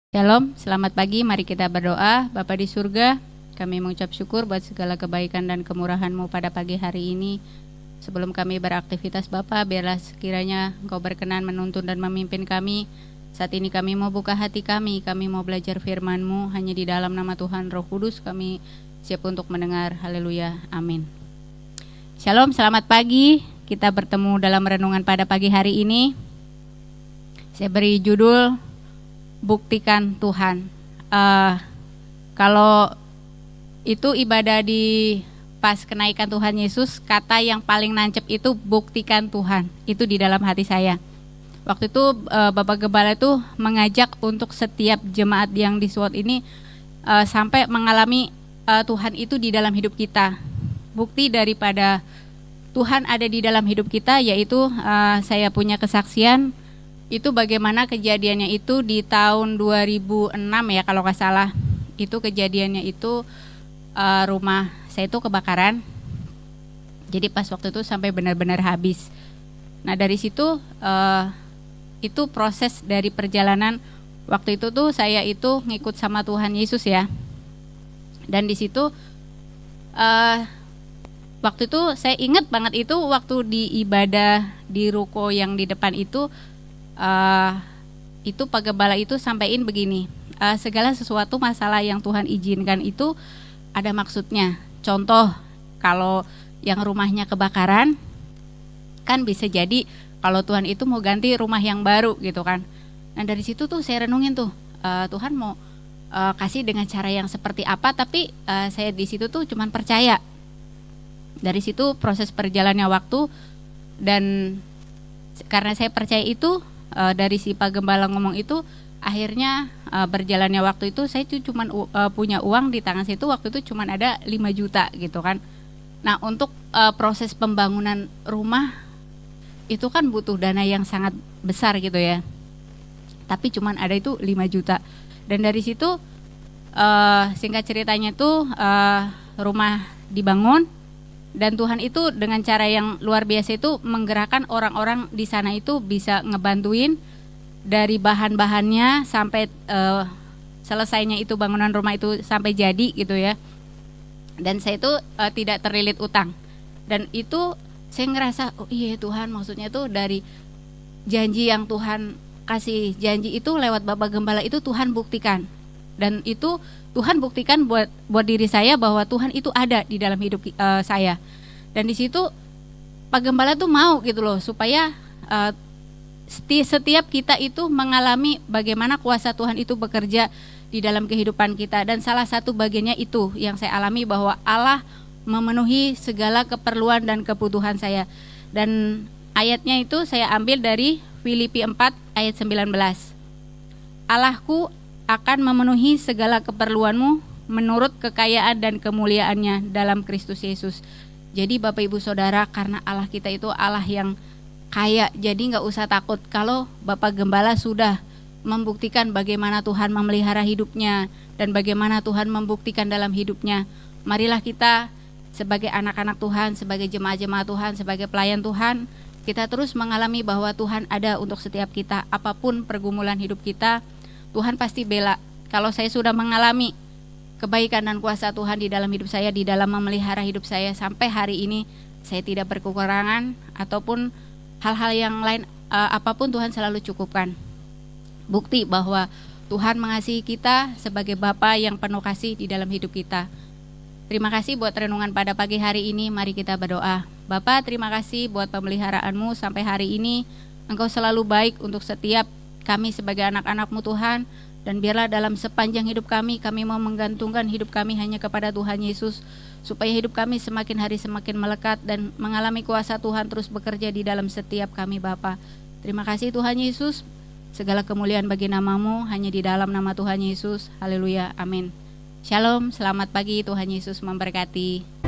Shalom, selamat pagi, mari kita berdoa. Bapa di surga, kami mengucap syukur buat segala kebaikan dan kemurahan-Mu pada pagi hari ini. Sebelum kami beraktivitas Bapa, biarlah sekiranya Engkau berkenan menuntun dan memimpin kami. Saat ini kami mau buka hati kami mau belajar firman-Mu, hanya di dalam nama Tuhan Roh Kudus kami siap untuk mendengar. Haleluya, amin. Shalom, selamat pagi, kita bertemu dalam renungan pada pagi hari ini. Saya beri judul Buktikan Tuhan. Kalau itu ibadah di pas kenaikan Tuhan Yesus, kata yang paling nancep itu buktikan Tuhan. Itu di dalam hati saya. Waktu itu Bapak Gembala itu mengajak untuk setiap jemaat yang di SWOT ini sampai mengalami Tuhan itu di dalam hidup kita. Bukti daripada Tuhan ada di dalam hidup kita yaitu saya punya kesaksian. Itu bagaimana kejadiannya itu di tahun 2006 ya kalau nggak salah. Itu kejadiannya itu rumah saya itu kebakaran. Jadi pas waktu itu sampai benar-benar habis. Nah dari situ itu proses dari perjalanan waktu itu tuh saya itu ngikut sama Tuhan Yesus ya. Dan di situ waktu itu saya ingat banget itu waktu di ibadah di ruko yang di depan itu Pak Gembala itu sampaikan begini, segala sesuatu masalah yang Tuhan izinkan itu ada maksudnya. Contoh, kalau yang rumahnya kebakaran, kan bisa jadi kalau Tuhan itu mau ganti rumah yang baru gitu kan. Nah dari situ tuh saya renungin tuh, Tuhan mau kasih dengan cara yang seperti apa, tapi saya di situ tuh cuman percaya. Dari situ proses perjalannya waktu, dan karena saya percaya itu, dari si Pak Gembala ngomong itu, akhirnya berjalannya waktu itu saya tuh cuman punya uang di tangan saya itu waktu itu cuman ada 5 juta gitu kan. Nah untuk proses pembangunan rumah itu kan butuh dana yang sangat besar gitu ya. Tapi cuman ada itu 5 juta. Dan dari situ singkat ceritanya tuh rumah dibangun. Dan Tuhan itu dengan cara yang luar biasa itu menggerakkan orang-orang di sana itu bisa ngebantuin dari bahan-bahannya sampai selesainya itu bangunan rumah itu sampai jadi gitu ya. Dan saya itu tidak terlilit utang. Dan itu saya ngerasa, oh iya Tuhan, maksudnya tuh dari janji yang Tuhan kasih, janji itu lewat Bapak Gembala itu Tuhan buktikan. Dan itu Tuhan buktikan buat diri saya bahwa Tuhan itu ada di dalam hidup saya. Dan di situ Pak Gembala tuh mau gitu loh supaya setiap kita itu mengalami bagaimana kuasa Tuhan itu bekerja di dalam kehidupan kita. Dan salah satu bagiannya itu yang saya alami bahwa Allah memenuhi segala keperluan dan kebutuhan saya. Dan ayatnya itu saya ambil dari Filipi 4 ayat 19. Allahku akan memenuhi segala keperluanmu menurut kekayaan dan kemuliaannya dalam Kristus Yesus. Jadi Bapak Ibu Saudara, karena Allah kita itu Allah yang kaya, jadi gak usah takut kalau Bapak Gembala sudah membuktikan bagaimana Tuhan memelihara hidupnya dan bagaimana Tuhan membuktikan dalam hidupnya. Marilah kita sebagai anak-anak Tuhan, sebagai jemaat-jemaat Tuhan, sebagai pelayan Tuhan, kita terus mengalami bahwa Tuhan ada untuk setiap kita. Apapun pergumulan hidup kita, Tuhan pasti bela. Kalau saya sudah mengalami kebaikan dan kuasa Tuhan di dalam hidup saya, di dalam memelihara hidup saya sampai hari ini, saya tidak berkekurangan ataupun hal-hal yang lain, apapun Tuhan selalu cukupkan. Bukti bahwa Tuhan mengasihi kita sebagai Bapa yang penuh kasih di dalam hidup kita. Terima kasih buat renungan pada pagi hari ini. Mari kita berdoa. Bapa, terima kasih buat pemeliharaan-Mu sampai hari ini. Engkau selalu baik untuk setiap kami sebagai anak-anak-Mu Tuhan. Dan biarlah dalam sepanjang hidup kami mau menggantungkan hidup kami hanya kepada Tuhan Yesus, supaya hidup kami semakin hari semakin melekat dan mengalami kuasa Tuhan terus bekerja di dalam setiap kami Bapa. Terima kasih Tuhan Yesus, segala kemuliaan bagi nama-Mu hanya di dalam nama Tuhan Yesus. Haleluya, amin. Shalom, selamat pagi, Tuhan Yesus memberkati.